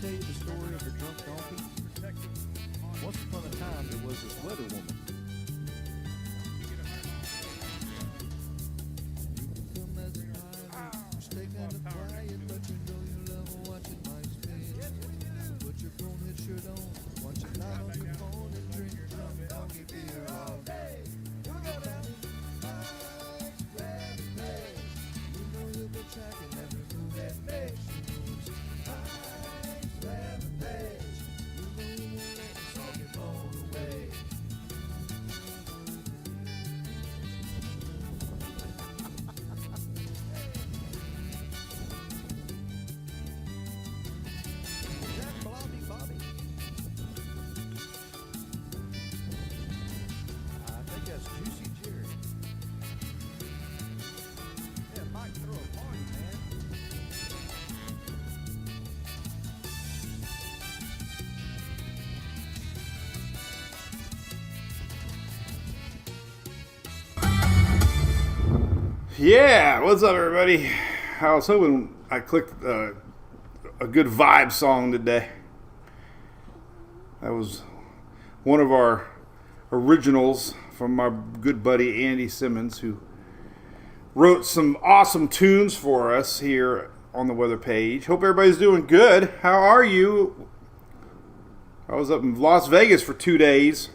tell you the story of the drunk donkey? Once upon a time, there was this weather woman. You can come as a private, you stay kind of quiet, but you know you love watching my spin. So put your phone head shirt on, watch it live on your phone, and drink drunk donkey beer all day. You know you'll be tracking every move that makes you moves. Yeah, what's up, everybody? I was hoping I clicked a good vibe song today. That was one of our originals from my good buddy Andy Simmons, who wrote some awesome tunes for us here on the weather page. Hope everybody's doing good. How are you? I was up in Las Vegas for 2 days,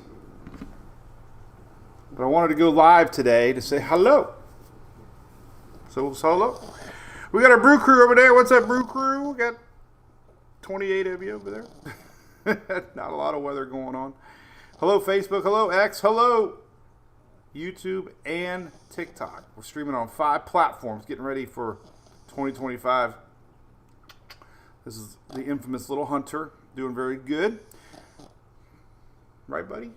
but I wanted to go live today to say hello. So, solo. We got our brew crew over there. What's up, brew crew? We got 28 of you over there. Not a lot of weather going on. Hello, Facebook. Hello, X. Hello, YouTube and TikTok. We're streaming on 5 platforms, getting ready for 2025. This is the infamous Little Hunter, doing very good. Right, buddy?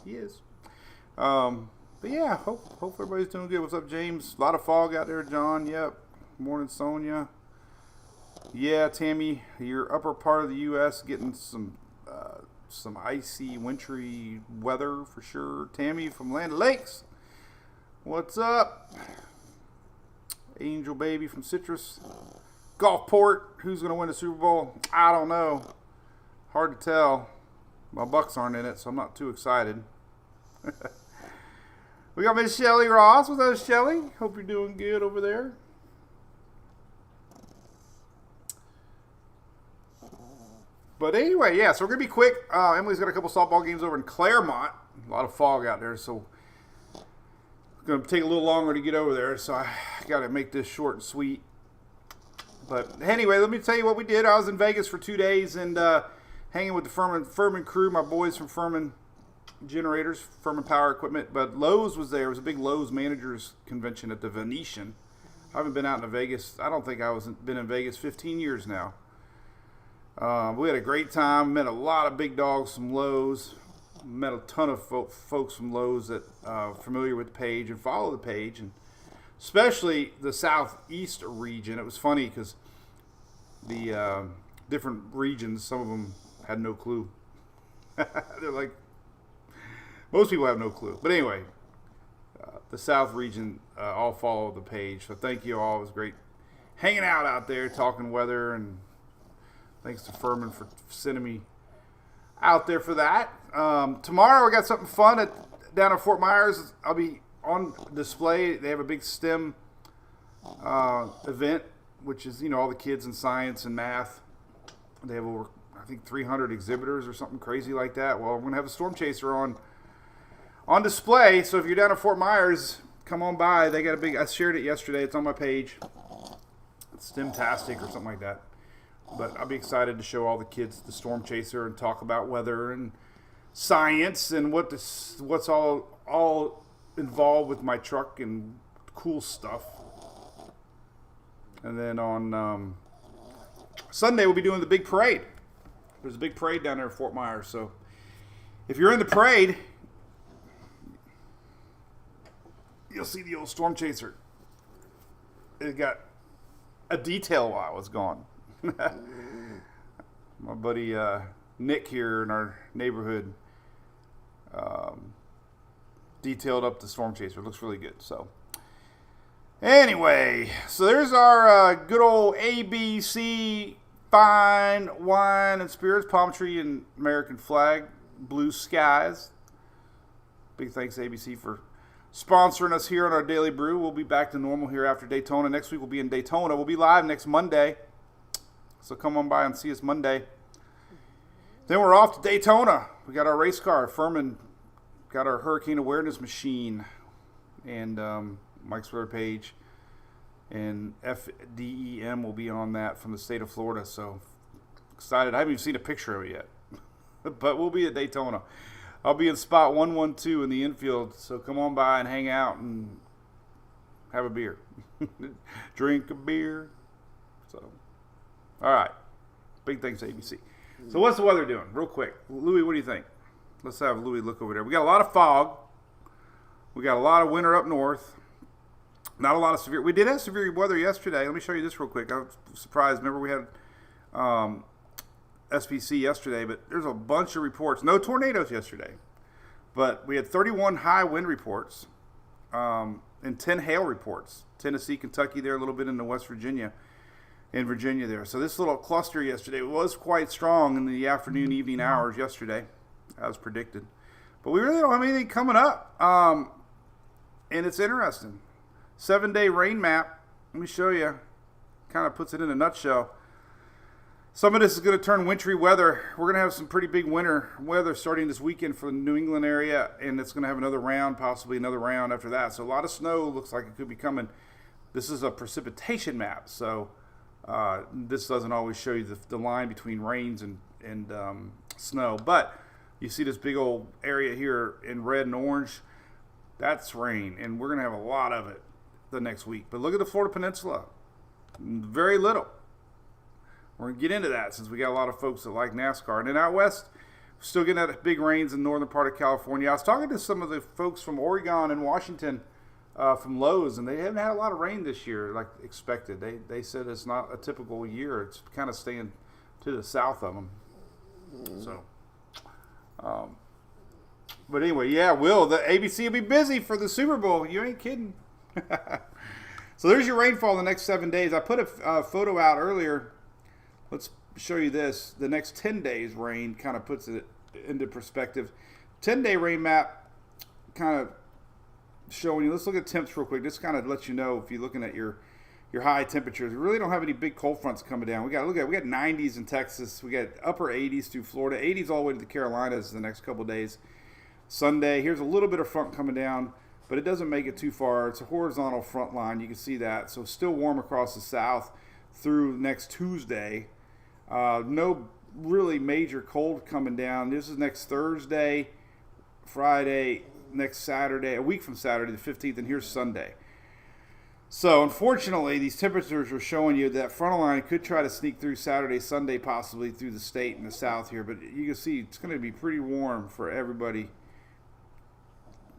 He is. But yeah, hope everybody's doing good. What's up, James? A lot of fog out there, John. Yep. Morning, Sonia. Yeah, Tammy, your upper part of the U.S. getting some icy, wintry weather for sure. Tammy from Land Lakes. What's up? Angel Baby from Citrus. Gulfport. Who's going to win the Super Bowl? I don't know. Hard to tell. My Bucks aren't in it, so I'm not too excited. We got Miss Shelly Ross. What's up, Shelly? Hope you're doing good over there. But anyway, yeah, so we're going to be quick. Emily's got a couple softball games over in Claremont. A lot of fog out there, so it's going to take a little longer to get over there, so I got to make this short and sweet. But anyway, let me tell you what we did. I was in Vegas for 2 days and hanging with the Furman crew, my boys from Furman Generators, Furman Power Equipment. But Lowe's was there. It was a big Lowe's managers convention at the Venetian. I haven't been out in Vegas. I don't think been in Vegas 15 years now. We had a great time. Met a lot of big dogs from Lowe's. Met a ton of folks from Lowe's that are familiar with the page and follow the page, and especially the southeast region. It was funny because the different regions, some of them had no clue. They're like, most people have no clue. But anyway, the South region all follow the page. So thank you all. It was great hanging out there, talking weather, and thanks to Furman for sending me out there for that. Tomorrow we got something fun down at Fort Myers. I'll be on display. They have a big STEM event, which is, all the kids in science and math. They have over, I think, 300 exhibitors or something crazy like that. Well, I'm going to have a storm chaser on display. So if you're down at Fort Myers, come on by. They got I shared it yesterday. It's on my page. It's STEMtastic or something like that. But I'll be excited to show all the kids the storm chaser and talk about weather and science and what's all involved with my truck and cool stuff. And then on Sunday we'll be doing the big parade. There's a big parade down there at Fort Myers. So if you're in the parade, you'll see the old storm chaser. It got a detail while I was gone. My buddy Nick here in our neighborhood detailed up the storm chaser. It looks really good. So anyway, so there's our good old ABC fine wine and spirits, palm tree and American flag, blue skies. Big thanks to ABC for sponsoring us here on our Daily Brew. We'll be back to normal here after Daytona. Next week we'll be in Daytona. We'll be live next Monday. So come on by and see us Monday. Then we're off to Daytona. We got our race car. Furman got our hurricane awareness machine. And Mike's Twitter page. And FDEM will be on that from the state of Florida. So excited. I haven't even seen a picture of it yet. But we'll be at Daytona. I'll be in spot 112 in the infield. So come on by and hang out and have a beer. Drink a beer. So, all right. Big thanks to ABC. So what's the weather doing? Real quick. Louis, what do you think? Let's have Louis look over there. We got a lot of fog. We got a lot of winter up north. Not a lot of severe. We did have severe weather yesterday. Let me show you this real quick. I was surprised. Remember we had SPC yesterday, but there's a bunch of reports. No tornadoes yesterday. But we had 31 high wind reports and 10 hail reports. Tennessee, Kentucky there, a little bit into West Virginia. In Virginia there. So this little cluster yesterday was quite strong in the afternoon, evening hours yesterday, as predicted. But we really don't have anything coming up. And it's interesting. 7-day rain map. Let me show you. Kind of puts it in a nutshell. Some of this is going to turn wintry weather. We're going to have some pretty big winter weather starting this weekend for the New England area. And it's going to have another round, possibly another round after that. So a lot of snow looks like it could be coming. This is a precipitation map. So this doesn't always show you the line between rains and snow. But you see this big old area here in red and orange. That's rain. And we're going to have a lot of it the next week. But look at the Florida Peninsula. Very little. We're going to get into that since we got a lot of folks that like NASCAR. And then out west, still getting that big rains in the northern part of California. I was talking to some of the folks from Oregon and Washington from Lowe's, and they haven't had a lot of rain this year like expected. They said it's not a typical year. It's kind of staying to the south of them. So, but anyway, yeah, Will, the ABC will be busy for the Super Bowl. You ain't kidding. So there's your rainfall the next 7 days. I put a photo out earlier. Let's show you this. The next 10 days rain kind of puts it into perspective. 10-day rain map kind of showing you. Let's look at temps real quick. This kind of lets you know if you're looking at your high temperatures. We really don't have any big cold fronts coming down. We got 90s in Texas. We got upper 80s through Florida. 80s all the way to the Carolinas the next couple of days. Sunday, here's a little bit of front coming down, but it doesn't make it too far. It's a horizontal front line. You can see that. So still warm across the south through next Tuesday. No really major cold coming down. This is next Thursday, Friday, next Saturday, a week from Saturday the 15th, and here's Sunday. So unfortunately, these temperatures are showing you that frontal line could try to sneak through Saturday, Sunday, possibly through the state and the south here. But you can see it's going to be pretty warm for everybody.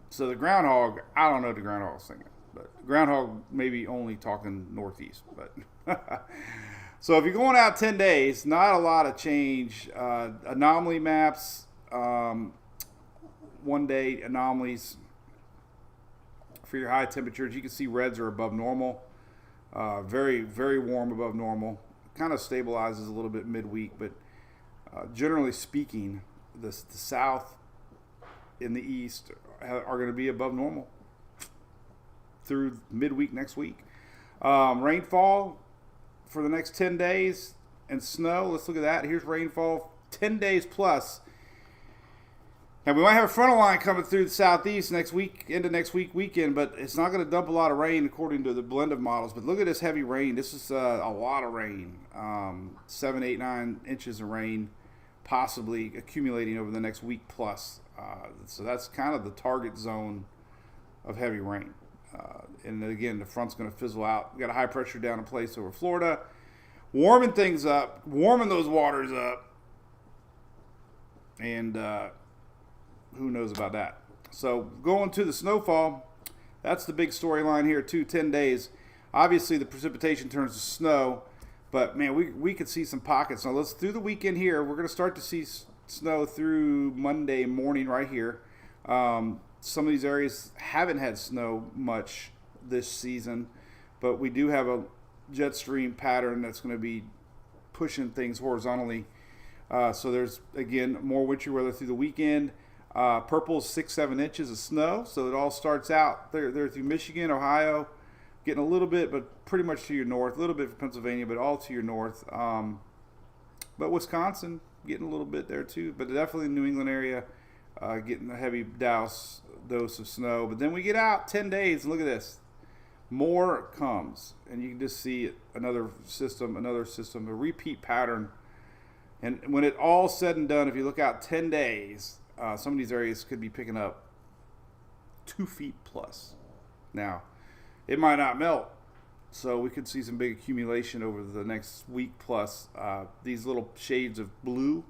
So the groundhog, I don't know the groundhog's thinking, but the groundhog maybe only talking northeast. But so if you're going out 10 days, not a lot of change. Anomaly maps, 1 day anomalies for your high temperatures. You can see reds are above normal. Very, very warm above normal. Kind of stabilizes a little bit midweek, but generally speaking, the south and the east are going to be above normal through midweek next week. Rainfall for the next 10 days and snow. Let's look at that. Here's rainfall 10 days plus. Now, we might have a frontal line coming through the southeast next week, into next weekend, but it's not going to dump a lot of rain according to the blend of models. But look at this heavy rain. This is a lot of rain. 7, 8, 9 inches of rain possibly accumulating over the next week plus. So that's kind of the target zone of heavy rain. And then again, the front's going to fizzle out. We got a high pressure down in place over Florida, warming things up, warming those waters up. And who knows about that. So going to the snowfall, that's the big storyline here too, 10 days. Obviously the precipitation turns to snow, but man, we could see some pockets. Now let's, through the weekend here, we're going to start to see snow through Monday morning right here. Some of these areas haven't had snow much this season, but we do have a jet stream pattern that's going to be pushing things horizontally. So there's, again, more wintry weather through the weekend. Purple is 6-7 inches of snow. So it all starts out there through Michigan, Ohio, getting a little bit, but pretty much to your north. A little bit for Pennsylvania, but all to your north. But Wisconsin getting a little bit there too. But definitely the New England area getting a heavy dose of snow. But then we get out 10 days, and look at this. More comes. And you can just see another system, a repeat pattern. And when it all said and done, if you look out 10 days, some of these areas could be picking up 2 feet plus. Now, it might not melt, so we could see some big accumulation over the next week plus. These little shades of blue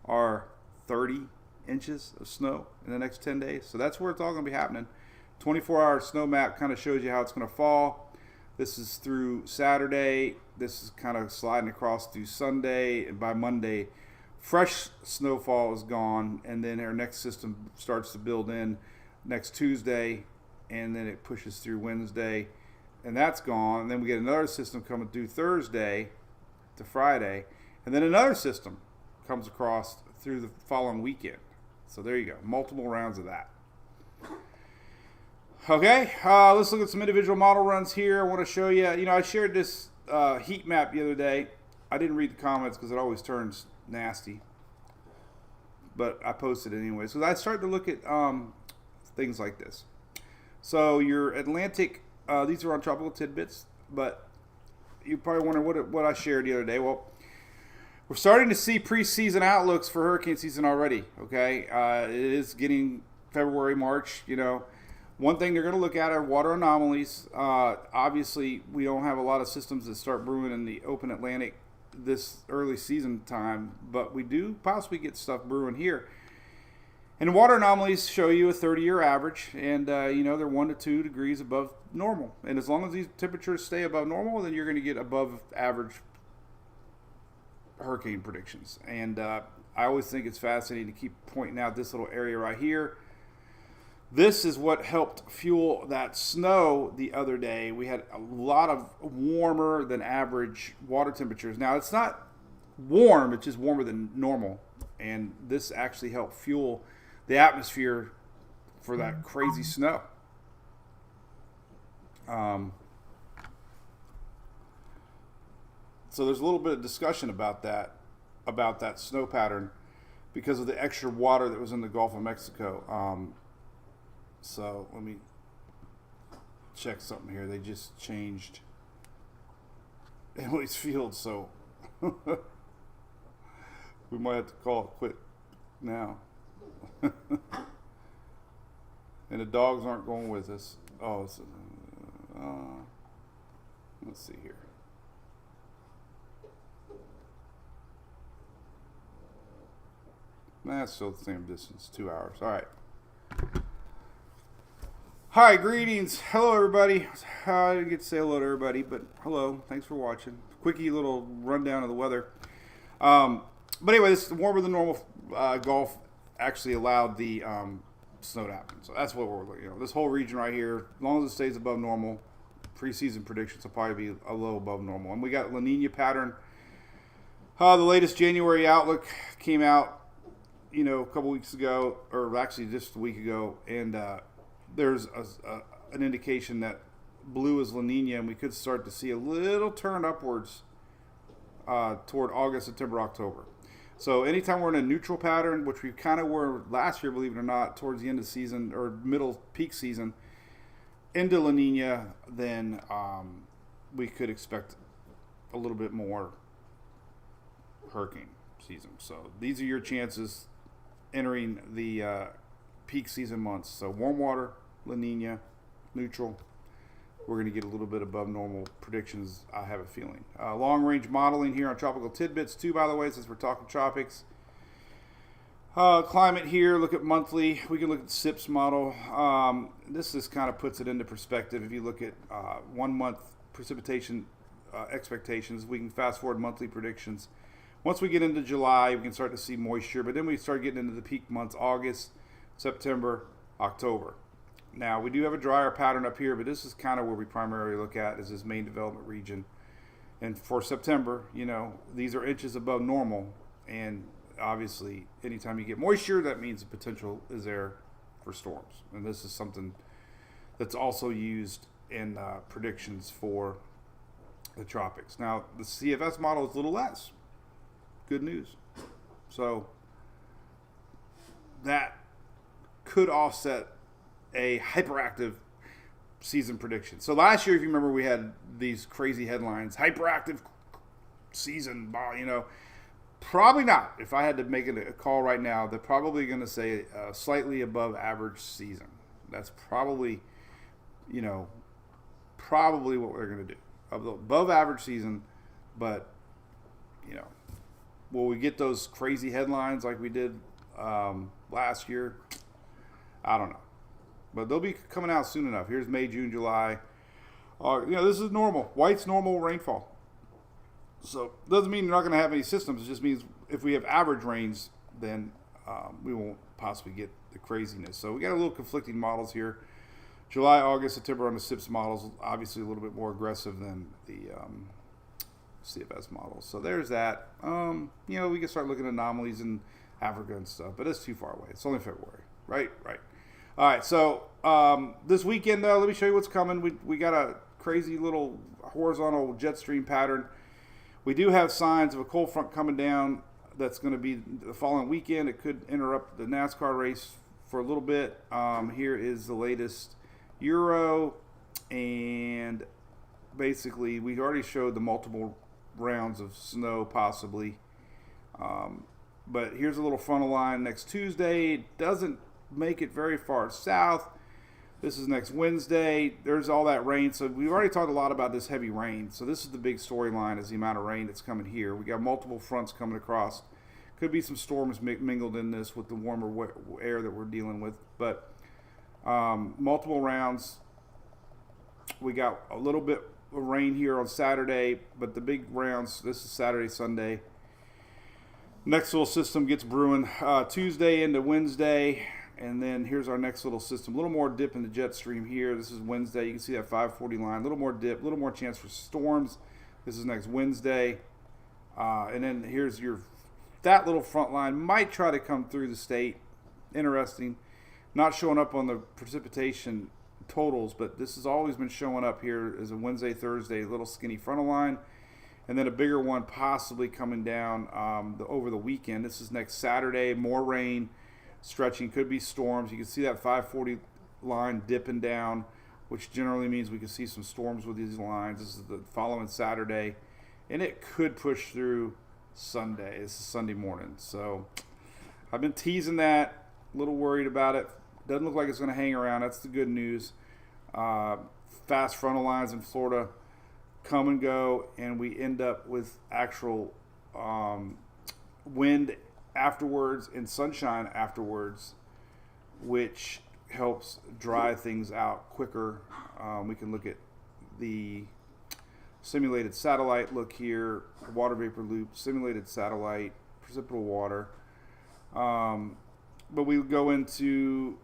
are 30 inches of snow in the next 10 days. So that's where it's all going to be happening. 24-hour snow map kind of shows you how it's going to fall. This is through Saturday. This is kind of sliding across through Sunday. And by Monday, fresh snowfall is gone. And then our next system starts to build in next Tuesday. And then it pushes through Wednesday. And that's gone. And then we get another system coming through Thursday to Friday. And then another system comes across through the following weekend. So there you go. Multiple rounds of that. Okay, let's look at some individual model runs here. I want to show you, I shared this heat map the other day. I didn't read the comments because it always turns nasty. But I posted it anyways. So I started to look at things like this. So your Atlantic, these are on tropical tidbits, but you probably wonder what I shared the other day. Well, we're starting to see preseason outlooks for hurricane season already, okay? It is getting February, March, One thing they're going to look at are water anomalies. Obviously, we don't have a lot of systems that start brewing in the open Atlantic this early season time, but we do possibly get stuff brewing here. And water anomalies show you a 30-year average, and they're 1 to 2 degrees above normal. And as long as these temperatures stay above normal, then you're going to get above average hurricane predictions. And I always think it's fascinating to keep pointing out this little area right here. This is what helped fuel that snow the other day. We had a lot of warmer than average water temperatures. Now, it's not warm, it's just warmer than normal. And this actually helped fuel the atmosphere for that crazy snow. So there's a little bit of discussion about that snow pattern because of the extra water that was in the Gulf of Mexico. So let me check something here. They just changed Emily's field, so we might have to call it quit now. And the dogs aren't going with us. Oh, let's see here. That's still the same distance, 2 hours. All right. Hi, greetings. Hello, everybody. I didn't get to say hello to everybody, but hello. Thanks for watching. Quickie little rundown of the weather. But anyway, this warmer than normal Gulf actually allowed the snow to happen. So that's what we're looking at. This whole region right here, as long as it stays above normal, preseason predictions will probably be a little above normal. And we got La Nina pattern. The latest January outlook came out, a couple weeks ago, or actually just a week ago, and there's an indication that blue is La Nina, and we could start to see a little turn upwards toward August, September, October. So anytime we're in a neutral pattern, which we kind of were last year, believe it or not, towards the end of the season or middle peak season, into La Nina, then we could expect a little bit more hurricane season. So these are your chances entering the peak season months. So warm water, La Nina, neutral. We're going to get a little bit above normal predictions, I have a feeling. Long-range modeling here on Tropical Tidbits, too, by the way, since we're talking tropics. Climate here, look at monthly. We can look at the SIPS model. This just kind of puts it into perspective. If you look at 1 month precipitation expectations, we can fast forward monthly predictions. Once we get into July, we can start to see moisture, but then we start getting into the peak months, August, September, October. Now, we do have a drier pattern up here, but this is kind of where we primarily look at is this main development region. And for September, these are inches above normal. And obviously, anytime you get moisture, that means the potential is there for storms. And this is something that's also used in predictions for the tropics. Now, the CFS model is a little less. Good news. So that could offset a hyperactive season prediction. So last year, if you remember, we had these crazy headlines, hyperactive season, probably not. If I had to make a call right now, they're probably going to say slightly above average season. That's probably what we're going to do. Above average season, but, will we get those crazy headlines like we did last year? I don't know. But they'll be coming out soon enough. Here's May, June, July. This is normal. White's normal rainfall. So it doesn't mean you're not going to have any systems. It just means if we have average rains, then we won't possibly get the craziness. So we got a little conflicting models here. July, August, September on the SIPS models, obviously a little bit more aggressive than the CFS models. So there's that. We can start looking at anomalies in Africa and stuff, but it's too far away. It's only February, right? Right. All right, so this weekend, though, let me show you what's coming. We got a crazy little horizontal jet stream pattern. We do have signs of a cold front coming down that's going to be the following weekend. It could interrupt the NASCAR race for a little bit. Here is the latest Euro, and basically we already showed the multiple rounds of snow possibly. But here's a little frontal line next Tuesday. It doesn't make it very far south. This is next Wednesday. There's all that rain. So we've already talked a lot about this heavy rain. So this is the big storyline, is the amount of rain that's coming here. We got multiple fronts coming across. Could be some storms mingled in this with the warmer air that we're dealing with. But multiple rounds. We got a little bit of rain here on Saturday. But the big rounds, this is Saturday, Sunday. Next little system gets brewing Tuesday into Wednesday. And then here's our next little system. A little more dip in the jet stream here. This is Wednesday. You can see that 540 line. A little more dip, a little more chance for storms. This is next Wednesday. And then here's that little front line might try to come through the state. Interesting. Not showing up on the precipitation totals, but this has always been showing up here as a Wednesday, Thursday, little skinny frontal line. And then a bigger one possibly coming down over the weekend. This is next Saturday. More rain. Stretching, could be storms. You can see that 540 line dipping down, which generally means we can see some storms with these lines. This is the following Saturday, and it could push through Sunday. This is Sunday morning. So I've been teasing that, a little worried about it. Doesn't look like it's going to hang around. That's the good news. Fast frontal lines in Florida come and go, and we end up with actual wind afterwards and sunshine afterwards, which helps dry things out quicker. We can look at the simulated satellite look here, water vapor loop, simulated satellite, precipitable water. But we go into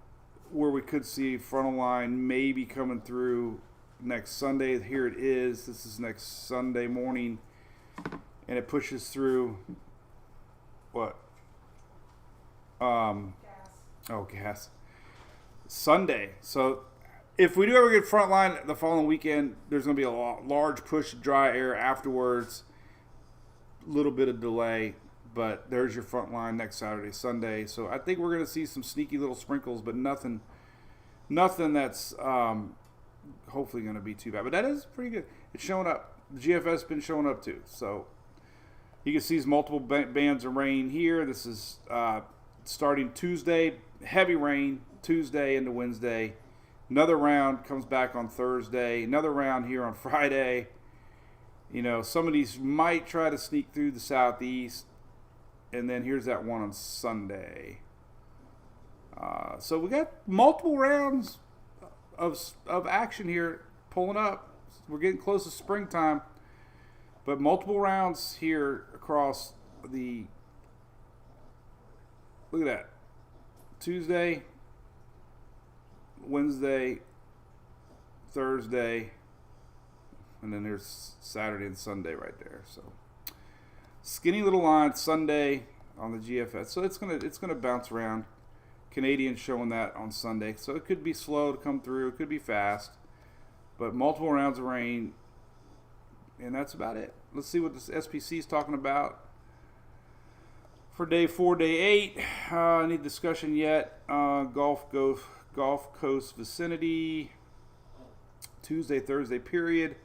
where we could see frontal line maybe coming through next Sunday. Here it is. This is next Sunday morning, and it pushes through what? Gas. Sunday. So if we do ever get front line the following weekend, there's going to be a large push of dry air afterwards. A little bit of delay, but there's your front line next Saturday, Sunday. So I think we're going to see some sneaky little sprinkles, but nothing that's hopefully going to be too bad. But that is pretty good. It's showing up. The GFS has been showing up too. So you can see multiple bands of rain here. This is starting Tuesday, heavy rain, Tuesday into Wednesday. Another round comes back on Thursday. Another round here on Friday. Some of these might try to sneak through the southeast. And then here's that one on Sunday. So we got multiple rounds of action here pulling up. We're getting close to springtime. But multiple rounds here across the... Look at that. Tuesday, Wednesday, Thursday, And then there's Saturday and Sunday right there. So skinny little line Sunday on the GFS. So it's gonna bounce around. Canadian showing that on Sunday. So it could be slow to come through. It could be fast. But multiple rounds of rain. And that's about it. Let's see what this SPC is talking about for day 4, day 8. Any discussion yet? Gulf Coast vicinity. Tuesday, Thursday period.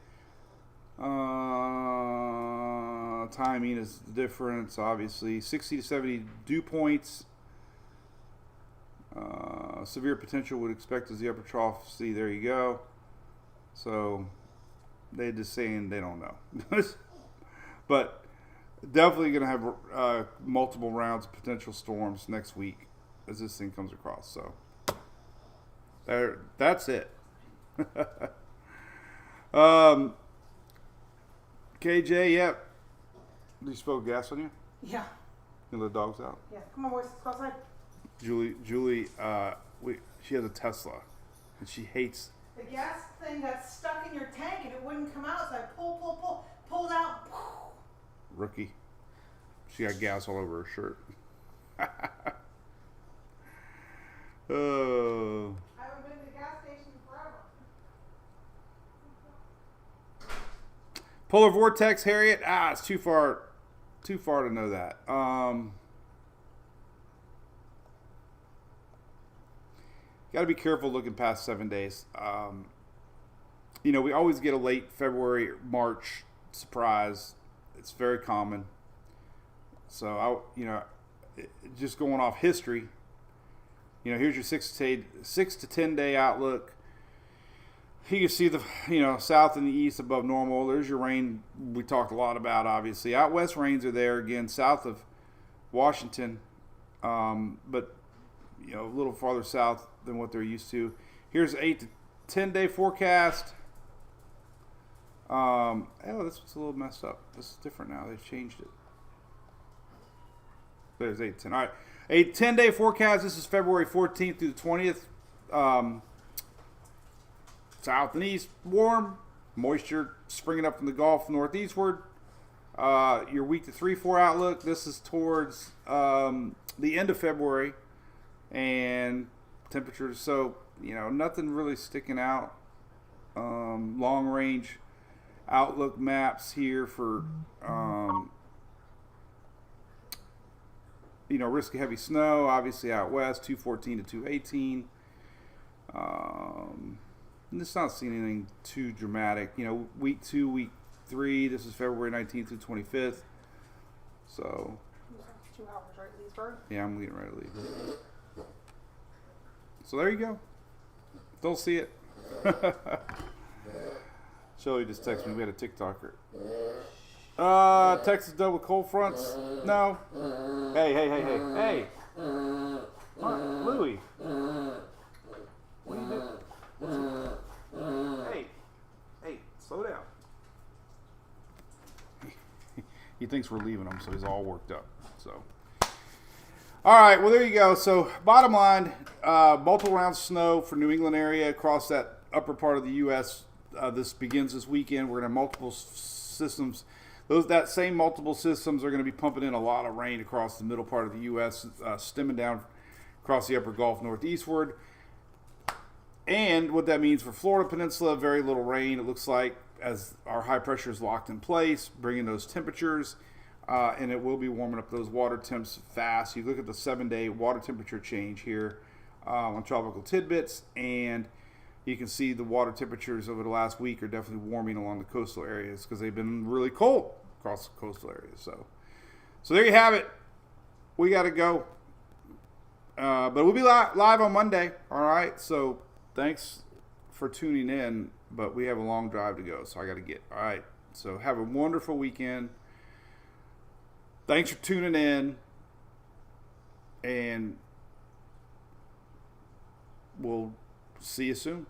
Timing is the difference, obviously. 60 to 70 dew points. Severe potential would expect as the upper trough. See, there you go. So they're just saying they don't know. But definitely going to have multiple rounds of potential storms next week as this thing comes across. So that's it. KJ, yep. Do you spill gas on you? Yeah. You let the dogs out? Yeah. Come on, boys. Let's go outside. Julie, she has a Tesla, and she hates. The gas thing got stuck in your tank and it wouldn't come out, so I pulled out. Rookie. She got gas all over her shirt. Oh. I haven't been to the gas station forever. Polar vortex, Harriet. It's too far to know that. Got to be careful looking past 7 days. We always get a late February, March surprise. It's very common. So just going off history. Here's your 6 to 10 day outlook. You can see the south and the east above normal. There's your rain we talked a lot about, obviously. Out west rains are there again, south of Washington, but a little farther south than what they're used to. Here's 8 to 10 day forecast. This was a little messed up. This is different now. They've changed it. There's 8 to 10. All right, a 10 day forecast. This is February 14th through the 20th. South and east, warm. Moisture springing up from the Gulf northeastward. Your week to 3-4 outlook. This is towards the end of February. And temperatures, so, nothing really sticking out. Long range outlook maps here for, risk of heavy snow, obviously out west, 214 to 218. It's not seeing anything too dramatic. Week 2, week 3, this is February 19th through 25th. So. 2 hours, right, Leesburg? Yeah, I'm getting ready to leave. So there you go. Don't see it. Shelly just texted me. We had a TikToker. Texas done with cold fronts? No. Hey. Louie. What are you doing? Hey, slow down. He thinks we're leaving him, so he's all worked up. So. All right, well, there you go. So, bottom line, multiple rounds of snow for New England area across that upper part of the U.S. This begins this weekend. We're going to have multiple systems. That same multiple systems are going to be pumping in a lot of rain across the middle part of the U.S., stemming down across the upper Gulf northeastward. And what that means for Florida Peninsula, very little rain, it looks like, as our high pressure is locked in place, bringing those temperatures. And it will be warming up those water temps fast. You look at the 7-day water temperature change here on Tropical Tidbits, and you can see the water temperatures over the last week are definitely warming along the coastal areas because they've been really cold across the coastal areas. So there you have it. We got to go. But we'll be live on Monday. All right. So thanks for tuning in. But we have a long drive to go, so I got to get. All right. So have a wonderful weekend. Thanks for tuning in, and we'll see you soon.